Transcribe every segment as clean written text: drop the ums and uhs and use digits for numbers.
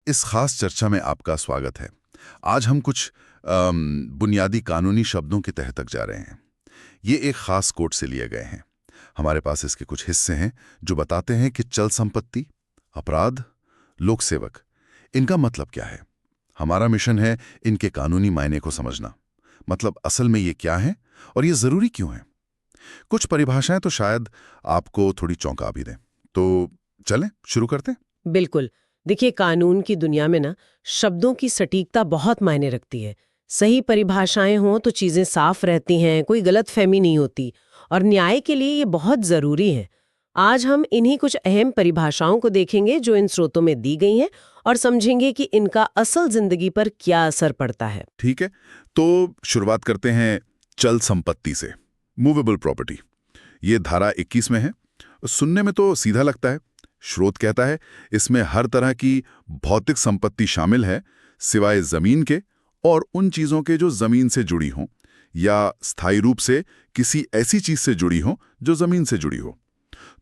इस खास चर्चा में आपका स्वागत है। आज हम कुछ बुनियादी कानूनी शब्दों के तह तक जा रहे हैं। ये एक खास कोड से लिए गए हैं। हमारे पास इसके कुछ हिस्से हैं जो बताते हैं कि चल संपत्ति, अपराध, लोक सेवक, इनका मतलब क्या है। हमारा मिशन है इनके कानूनी मायने को समझना, मतलब असल में ये क्या है और ये जरूरी क्यों है। कुछ परिभाषाएं तो शायद आपको थोड़ी चौंका भी दें, तो चलें शुरू करते हैं। बिल्कुल। देखिए, कानून की दुनिया में ना शब्दों की सटीकता बहुत मायने रखती है। सही परिभाषाएं हों तो चीजें साफ रहती हैं, कोई गलतफहमी नहीं होती, और न्याय के लिए ये बहुत जरूरी है। आज हम इन्हीं कुछ अहम परिभाषाओं को देखेंगे जो इन स्रोतों में दी गई हैं, और समझेंगे कि इनका असल जिंदगी पर क्या असर पड़ता है। ठीक है, तो शुरुआत करते हैं चल संपत्ति से। मूवेबल प्रॉपर्टी, ये धारा 21 में है। सुनने में तो सीधा लगता है। स्रोत कहता है इसमें हर तरह की भौतिक संपत्ति शामिल है सिवाय जमीन के और उन चीजों के जो जमीन से जुड़ी हों या स्थायी रूप से किसी ऐसी चीज से जुड़ी हो जो जमीन से जुड़ी हो।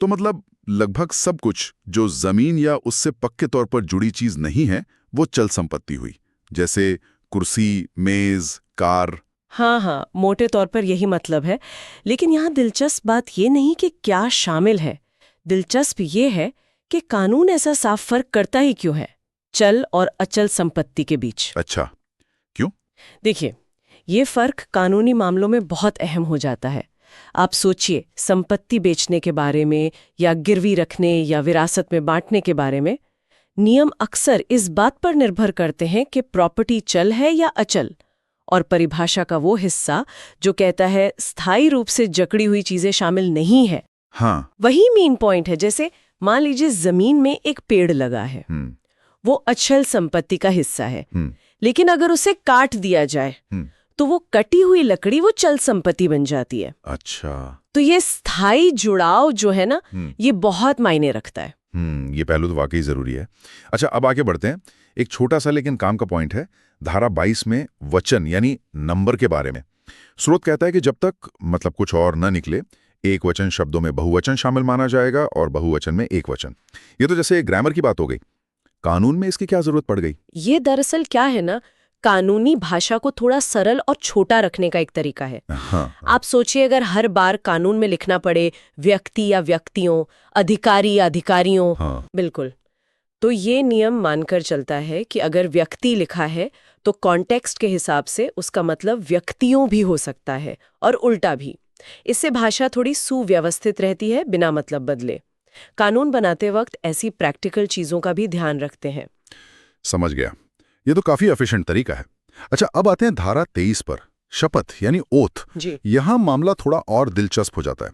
तो मतलब लगभग सब कुछ जो जमीन या उससे पक्के तौर पर जुड़ी चीज नहीं है वो चल संपत्ति हुई, जैसे कुर्सी, मेज, कार। हाँ, मोटे तौर पर यही मतलब है। लेकिन यहाँ दिलचस्प बात ये नहीं कि क्या शामिल है, दिलचस्प ये है कि कानून ऐसा साफ फर्क करता ही क्यों है चल और अचल संपत्ति के बीच। अच्छा, क्यों? देखिए, ये फर्क कानूनी मामलों में बहुत अहम हो जाता है। आप सोचिए, संपत्ति बेचने के बारे में या गिरवी रखने या विरासत में बांटने के बारे में नियम अक्सर इस बात पर निर्भर करते हैं कि प्रॉपर्टी चल है या अचल, और परिभाषा का वो हिस्सा जो कहता है स्थायी रूप से जकड़ी हुई चीजें शामिल नहीं है, हाँ, वही मेन पॉइंट है। जैसे मान लीजिए जमीन में एक पेड़ लगा है, वो अचल संपत्ति का हिस्सा है, लेकिन अगर उसे काट दिया जाए तो वो कटी हुई लकड़ी वो चल संपत्ति बन जाती है। अच्छा, तो ये स्थायी जुड़ाव जो है ना, ये बहुत मायने रखता है। ये पहलू तो वाकई जरूरी है। अच्छा, अब आगे बढ़ते हैं। एक छोटा सा लेकिन काम का पॉइंट है धारा 22 में वचन यानी नंबर के बारे में। स्रोत कहता है कि जब तक मतलब कुछ और न निकले, एक वचन शब्दों में बहुवचन शामिल माना जाएगा और बहुवचन में एक वचन। ये तो जैसे ग्रामर की बात हो गई। कानून में इसकी क्या जरूरत पड़ गई? ये दरअसल क्या है ना, कानूनी भाषा को थोड़ा सरल और छोटा रखने का एक तरीका है। हाँ, आप सोचिए, अगर हर बार कानून में लिखना पड़े व्यक्ति या व्यक्तियों, अधिकारी या अधिकारियों, हाँ, बिल्कुल, तो ये नियम मानकर चलता है कि अगर व्यक्ति लिखा है तो कॉन्टेक्स्ट के हिसाब से उसका मतलब व्यक्तियों भी हो सकता है और उल्टा भी। इससे भाषा थोड़ी सुव्यवस्थित रहती है, बिना मतलब बदले। कानून बनाते वक्त ऐसी प्रैक्टिकल चीजों का भी ध्यान रखते हैं। समझ गया। ये तो काफी एफिशिएंट तरीका है। अच्छा, अब आते हैं धारा 23 पर, शपथ यानी ओथ। जी, यहां मामला थोड़ा और दिलचस्प हो जाता है।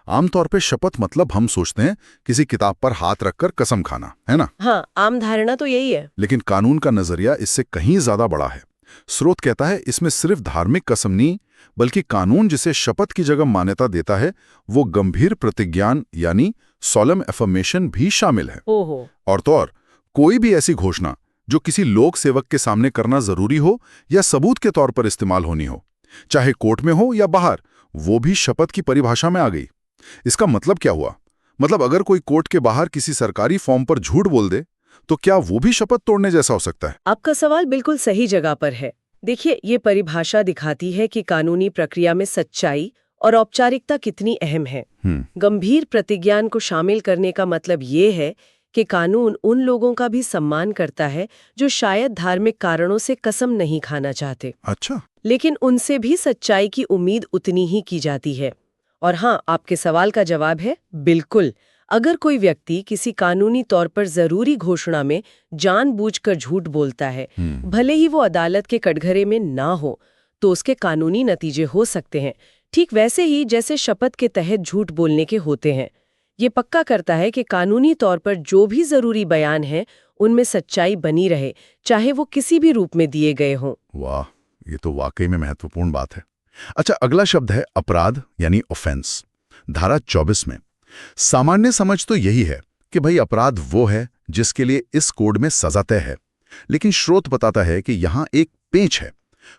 आमतौर पे शपथ मतलब हम सोचते हैं किसी किताब पर हाथ रखकर कसम खाना, है ना? हाँ, आम धारणा तो यही है। लेकिन कानून का नजरिया इससे कहीं ज्यादा बड़ा है। स्रोत कहता है इसमें सिर्फ धार्मिक कसम नहीं, बल्कि कानून जिसे शपथ की जगह मान्यता देता है वो गंभीर प्रतिज्ञान यानी सॉलम एफर्मेशन भी शामिल है। ओहो, और तो और कोई भी ऐसी घोषणा जो किसी लोक सेवक के सामने करना जरूरी हो या सबूत के तौर पर इस्तेमाल होनी हो, चाहे कोर्ट में हो या बाहर, वो भी शपथ की परिभाषा में आ गई। इसका मतलब क्या हुआ? मतलब अगर कोई कोर्ट के बाहर किसी सरकारी फॉर्म पर झूठ बोल दे तो क्या वो भी शपथ तोड़ने जैसा हो सकता है? आपका सवाल बिल्कुल सही जगह पर है। देखिए, ये परिभाषा दिखाती है कि कानूनी प्रक्रिया में सच्चाई और औपचारिकता कितनी अहम है। गंभीर प्रतिज्ञान को शामिल करने का मतलब ये है कि कानून उन लोगों का भी सम्मान करता है जो शायद धार्मिक कारणों से कसम नहीं खाना चाहते। अच्छा, लेकिन उनसे भी सच्चाई की उम्मीद उतनी ही की जाती है। और हाँ, आपके सवाल का जवाब है बिल्कुल। अगर कोई व्यक्ति किसी कानूनी तौर पर जरूरी घोषणा में जानबूझकर झूठ बोलता है, भले ही वो अदालत के कटघरे में ना हो, तो उसके कानूनी नतीजे हो सकते हैं, ठीक वैसे ही जैसे शपथ के तहत झूठ बोलने के होते हैं। ये पक्का करता है कि कानूनी तौर पर जो भी जरूरी बयान है उनमें सच्चाई बनी रहे, चाहे वो किसी भी रूप में दिए गए हों। वाह, ये तो वाकई में महत्वपूर्ण बात है। अच्छा, अगला शब्द है अपराध यानी ऑफेंस। धारा 24 में सामान्य समझ तो यही है कि भाई अपराध वो है जिसके लिए इस कोड में सजा तय है। लेकिन स्रोत बताता है कि यहाँ एक पेंच है।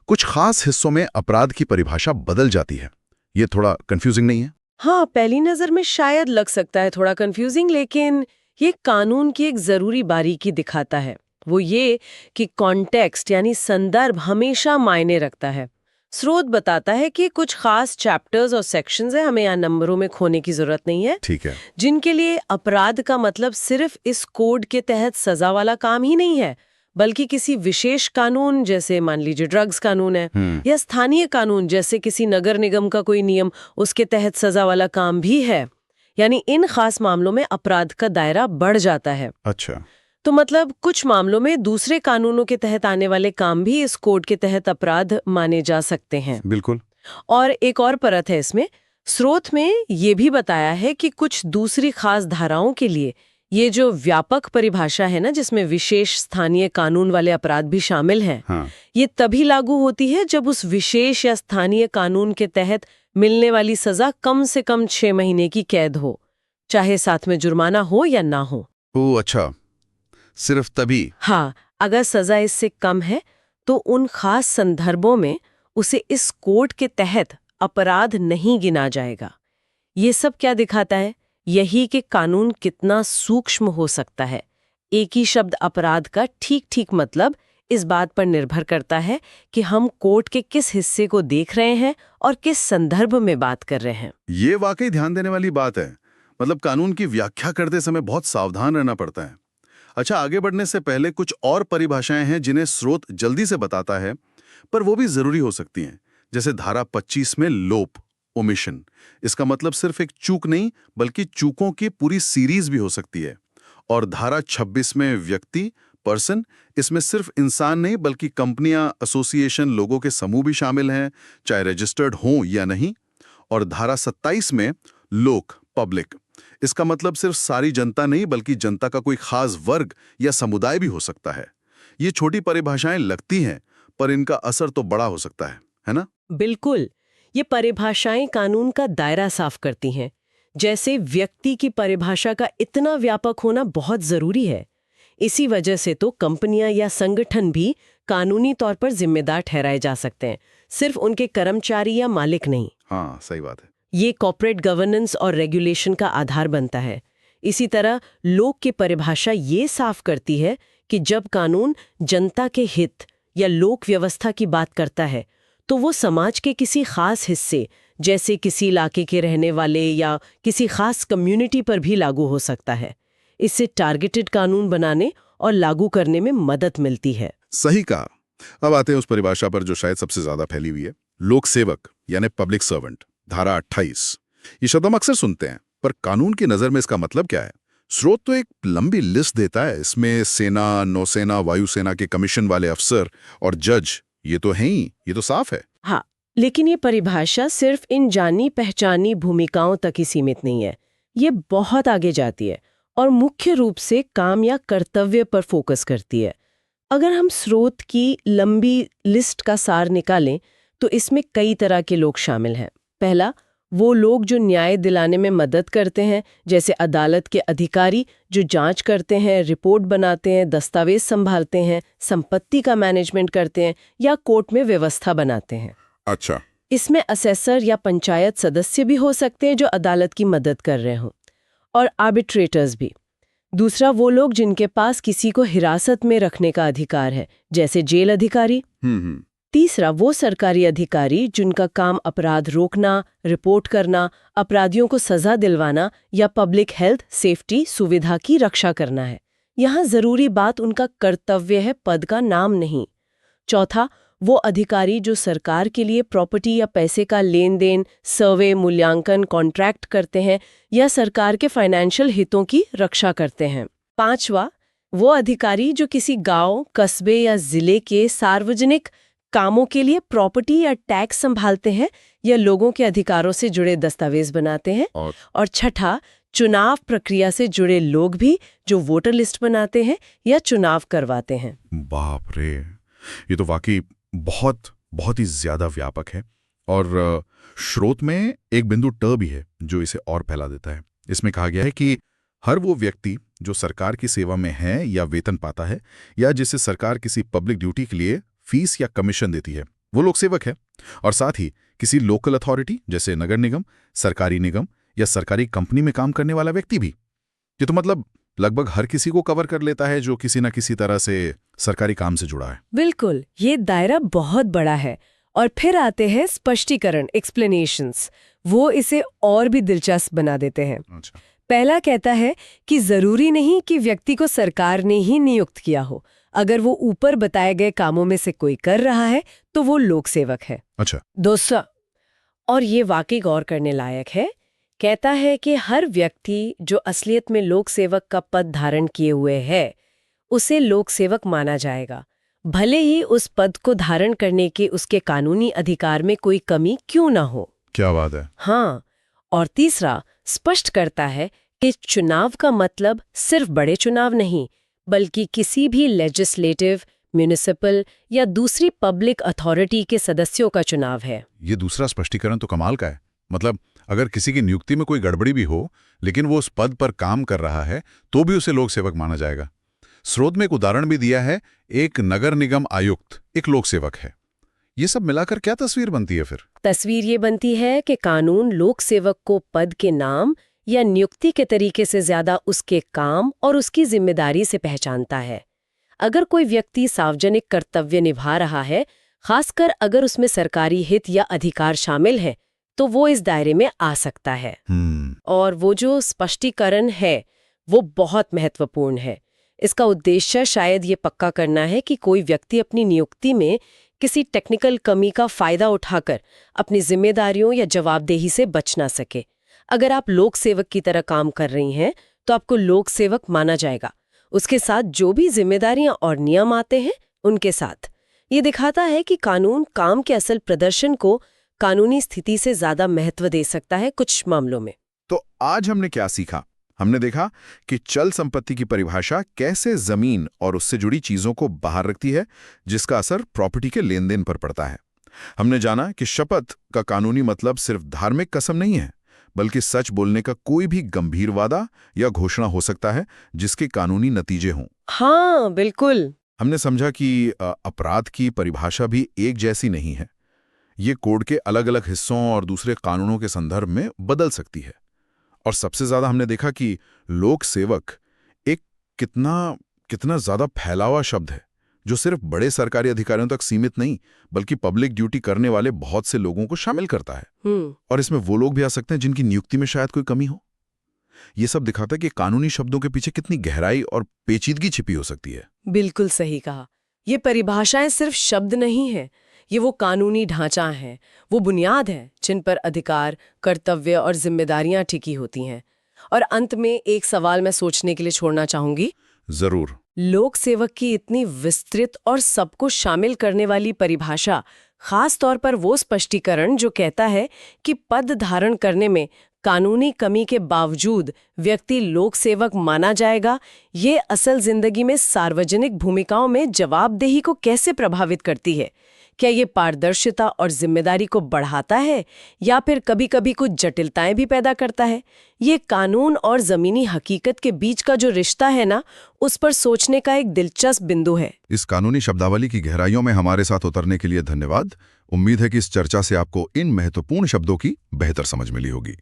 कुछ खास हिस्सों में अपराध की परिभाषा बदल जाती है। ये थोड़ा कंफ्यूजिंग नहीं है? हाँ, पहली नजर में शायद लग सकता है थोड़ा कंफ्यूजिंग, लेकिन ये कानून की एक जरूरी बारीकी दिखाता है। वो ये कि कॉन्टेक्स्ट यानी संदर्भ हमेशा मायने रखता है। स्रोत बताता है कि कुछ खास चैप्टर्स और सेक्शंस हैं, हमें यहाँ नंबरों में खोने की जरूरत नहीं है, ठीक है। जिनके लिए अपराध का मतलब सिर्फ इस कोड के तहत सजा वाला काम ही नहीं है, बल्कि किसी विशेष कानून, जैसे मान लीजिए ड्रग्स कानून है, या स्थानीय कानून जैसे किसी नगर निगम का कोई नियम, उसके तहत सजा वाला काम भी है। यानी इन खास मामलों में अपराध का दायरा बढ़ जाता है। अच्छा। तो मतलब कुछ मामलों में दूसरे कानूनों के तहत आने वाले काम भी इस कोड के तहत अपराध माने जा सकते हैं। बिल्कुल। और एक और परत है इसमें, स्रोत में ये भी बताया है कि कुछ दूसरी खास धाराओं के लिए ये जो व्यापक परिभाषा है ना, जिसमें विशेष स्थानीय कानून वाले अपराध भी शामिल हैं, हाँ। ये तभी लागू होती है जब उस विशेष या स्थानीय कानून के तहत मिलने वाली सजा कम से कम 6 महीने की कैद हो, चाहे साथ में जुर्माना हो या ना हो। ओह अच्छा, सिर्फ तभी। हाँ, अगर सजा इससे कम है तो उन खास संदर्भों में उसे इस कोड के तहत अपराध नहीं गिना जाएगा। ये सब क्या दिखाता है? यही कि कानून कितना सूक्ष्म हो सकता है। एक ही शब्द अपराध का ठीक ठीक मतलब इस बात पर निर्भर करता है कि हम कोड के किस हिस्से को देख रहे हैं और किस संदर्भ में बात कर रहे हैं। ये वाकई ध्यान देने वाली बात है। मतलब कानून की व्याख्या करते समय बहुत सावधान रहना पड़ता है। अच्छा, आगे बढ़ने से पहले कुछ और परिभाषाएं हैं जिन्हें स्रोत जल्दी से बताता है, पर वो भी जरूरी हो सकती हैं। जैसे धारा 25 में लोप, ओमिशन। इसका मतलब सिर्फ एक चूक नहीं, बल्कि चूकों की पूरी सीरीज भी हो सकती है। और धारा 26 में व्यक्ति, पर्सन, इसमें सिर्फ इंसान नहीं बल्कि कंपनियां, एसोसिएशन, लोगों के समूह भी शामिल हैं, चाहे रजिस्टर्ड हों या नहीं। और धारा 27 में लोक, पब्लिक। इसका मतलब सिर्फ सारी जनता नहीं बल्कि जनता का कोई खास वर्ग या समुदाय भी हो सकता है। ये छोटी परिभाषाएं लगती हैं, पर इनका असर तो बड़ा हो सकता है ना? बिल्कुल, ये परिभाषाएं कानून का दायरा साफ करती हैं। जैसे व्यक्ति की परिभाषा का इतना व्यापक होना बहुत जरूरी है। इसी वजह से तो कंपनियां या संगठन भी कानूनी तौर पर जिम्मेदार ठहराए जा सकते हैं, सिर्फ उनके कर्मचारी या मालिक नहीं। हाँ, सही बात है। ये कॉर्पोरेट गवर्नेंस और रेगुलेशन का आधार बनता है। इसी तरह लोक की परिभाषा ये साफ करती है कि जब कानून जनता के हित या लोक व्यवस्था की बात करता है तो वो समाज के किसी खास हिस्से, जैसे किसी इलाके के रहने वाले या किसी खास कम्युनिटी पर भी लागू हो सकता है। इससे टारगेटेड कानून बनाने और लागू करने में मदद मिलती है। सही कहा। अब आते हैं उस परिभाषा पर जो शायद सबसे ज्यादा फैली हुई है, लोक सेवक यानी पब्लिक सर्वेंट, धारा 28। ये शब्द हम अक्सर सुनते हैं, पर कानून की नजर में इसका मतलब क्या है? स्रोत तो एक लंबी लिस्ट देता है। इसमें सेना, नौसेना, वायुसेना के कमीशन वाले अफसर और जज, ये तो हैं ही, ये तो साफ है। हाँ, लेकिन ये परिभाषा सिर्फ इन जानी पहचानी भूमिकाओं तक ही सीमित नहीं है। ये बहुत आगे जाती है और मुख्य रूप से काम या कर्तव्य पर फोकस करती है। अगर हम स्रोत की लंबी लिस्ट का सार निकालें तो इसमें कई तरह के लोग शामिल हैं। पहला, वो लोग जो न्याय दिलाने में मदद करते हैं, जैसे अदालत के अधिकारी जो जांच करते हैं, रिपोर्ट बनाते हैं, दस्तावेज संभालते हैं, संपत्ति का मैनेजमेंट करते हैं या कोर्ट में व्यवस्था बनाते हैं। अच्छा। इसमें असेसर या पंचायत सदस्य भी हो सकते हैं जो अदालत की मदद कर रहे हों, और आर्बिट्रेटर्स भी। दूसरा, वो लोग जिनके पास किसी को हिरासत में रखने का अधिकार है, जैसे जेल अधिकारी। तीसरा, वो सरकारी अधिकारी जिनका काम अपराध रोकना, रिपोर्ट करना, अपराधियों को सजा दिलवाना या पब्लिक हेल्थ, सेफ्टी, सुविधा की रक्षा करना है। यहाँ जरूरी बात उनका कर्तव्य है, पद का नाम नहीं। चौथा, वो अधिकारी जो सरकार के लिए प्रॉपर्टी या पैसे का लेन देन, सर्वे, मूल्यांकन, कॉन्ट्रैक्ट करते हैं या सरकार के फाइनेंशियल हितों की रक्षा करते हैं। पांचवा, वो अधिकारी जो किसी गांव, कस्बे या जिले के सार्वजनिक कामों के लिए प्रॉपर्टी या टैक्स संभालते हैं या लोगों के अधिकारों से जुड़े दस्तावेज बनाते हैं। और छठा, चुनाव प्रक्रिया से जुड़े लोग भी जो वोटर लिस्ट बनाते हैं या चुनाव करवाते हैं। बाप रे, ये तो वाकई बहुत बहुत ही ज्यादा व्यापक है। और स्रोत में एक बिंदु ट भी है जो इसे और फैला देता है। इसमें कहा गया है कि हर वो व्यक्ति जो सरकार की सेवा में है या वेतन पाता है या जिसे सरकार किसी पब्लिक ड्यूटी के लिए फीस या कमीशन देती है, वो लोक सेवक है। और साथ ही किसी लोकल अथॉरिटी जैसे नगर निगम, सरकारी निगम या सरकारी कंपनी में काम करने वाला व्यक्ति भी। ये तो मतलब लगभग हर किसी को कवर कर लेता है जो किसी न किसी तरह से सरकारी काम से जुड़ा है। बिल्कुल, ये दायरा बहुत बड़ा है। और फिर आते हैं स्पष्टीकरण, एक्सप्लेनेशंस। वो इसे और भी दिलचस्प बना देते हैं। अच्छा। पहला कहता है कि जरूरी नहीं कि व्यक्ति को सरकार ने ही नियुक्त किया हो। अगर वो ऊपर बताए गए कामों में से कोई कर रहा है तो वो लोक सेवक है। अच्छा। दूसरा, और ये वाकई गौर करने लायक है, कहता है कि हर व्यक्ति जो असलियत में लोक सेवक का पद धारण किए हुए है उसे लोक सेवक माना जाएगा, भले ही उस पद को धारण करने के उसके कानूनी अधिकार में कोई कमी क्यों ना हो। क्या बात है। हाँ, और तीसरा स्पष्ट करता है कि चुनाव का मतलब सिर्फ बड़े चुनाव नहीं, बल्कि किसी भी लेजिस्लेटिव, म्युनिसिपल या दूसरी पब्लिक अथॉरिटी के सदस्यों का चुनाव है। ये दूसरा स्पष्टीकरण तो कमाल का है। मतलब अगर किसी की नियुक्ति में कोई गड़बड़ी भी हो, लेकिन वो उस पद पर काम कर रहा है, तो भी उसे लोक सेवक माना जाएगा। स्रोत में एक उदाहरण भी दिया है, एक नगर निगम आयुक्त एक लोक सेवक है। ये सब मिलाकर क्या तस्वीर बनती है फिर? तस्वीर ये बनती है कि कानून लोक सेवक को पद के नाम या नियुक्ति के तरीके से ज्यादा उसके काम और उसकी जिम्मेदारी से पहचानता है। अगर कोई व्यक्ति सार्वजनिक कर्तव्य निभा रहा है, खासकर अगर उसमें सरकारी हित या अधिकार शामिल है, तो वो इस दायरे में आ सकता है। और वो जो स्पष्टीकरण है वो बहुत महत्वपूर्ण है। इसका उद्देश्य शायद ये पक्का करना है कि कोई व्यक्ति अपनी नियुक्ति में किसी टेक्निकल कमी का फायदा उठाकर अपनी जिम्मेदारियों या जवाबदेही से बच ना सके। अगर आप लोक सेवक की तरह काम कर रही हैं तो आपको लोक सेवक माना जाएगा, उसके साथ जो भी जिम्मेदारियां और नियम आते हैं उनके साथ। ये दिखाता है कि कानून काम के असल प्रदर्शन को कानूनी स्थिति से ज्यादा महत्व दे सकता है कुछ मामलों में। तो आज हमने क्या सीखा? हमने देखा कि चल संपत्ति की परिभाषा कैसे जमीन और उससे जुड़ी चीजों को बाहर रखती है, जिसका असर प्रॉपर्टी के लेन देन पर पड़ता है। हमने जाना कि शपथ का कानूनी मतलब सिर्फ धार्मिक कसम नहीं है, बल्कि सच बोलने का कोई भी गंभीर वादा या घोषणा हो सकता है जिसके कानूनी नतीजे हों। हाँ, बिल्कुल। हमने समझा कि अपराध की परिभाषा भी एक जैसी नहीं है। ये कोड के अलग अलग हिस्सों और दूसरे कानूनों के संदर्भ में बदल सकती है। और सबसे ज्यादा हमने देखा कि लोक सेवक एक कितना ज्यादा फैला हुआ शब्द है, जो सिर्फ बड़े सरकारी अधिकारियों तक सीमित नहीं, बल्कि पब्लिक ड्यूटी करने वाले बहुत से लोगों को शामिल करता है। और इसमें वो लोग भी आ सकते हैं जिनकी नियुक्ति में शायद कोई कमी हो। ये सब दिखाता है कि कानूनी शब्दों के पीछे कितनी गहराई और पेचीदगी छिपी हो सकती है। बिल्कुल सही कहा। ये परिभाषाएं सिर्फ शब्द नहीं है, ये वो कानूनी ढांचा है, वो बुनियाद है जिन पर अधिकार, कर्तव्य और जिम्मेदारियां टिकी होती हैं। और अंत में एक सवाल मैं सोचने के लिए छोड़ना चाहूंगी। जरूर। लोक सेवक की इतनी विस्तृत और सबको शामिल करने वाली परिभाषा, खास तौर पर वो स्पष्टीकरण जो कहता है कि पद धारण करने में कानूनी कमी के बावजूद व्यक्ति लोक सेवक माना जाएगा, ये असल जिंदगी में सार्वजनिक भूमिकाओं में जवाबदेही को कैसे प्रभावित करती है? क्या ये पारदर्शिता और जिम्मेदारी को बढ़ाता है या फिर कभी-कभी कुछ जटिलताएं भी पैदा करता है? ये कानून और जमीनी हकीकत के बीच का जो रिश्ता है ना, उस पर सोचने का एक दिलचस्प बिंदु है। इस कानूनी शब्दावली की गहराइयों में हमारे साथ उतरने के लिए धन्यवाद। उम्मीद है कि इस चर्चा से आपको इन महत्वपूर्ण शब्दों की बेहतर समझ मिली होगी।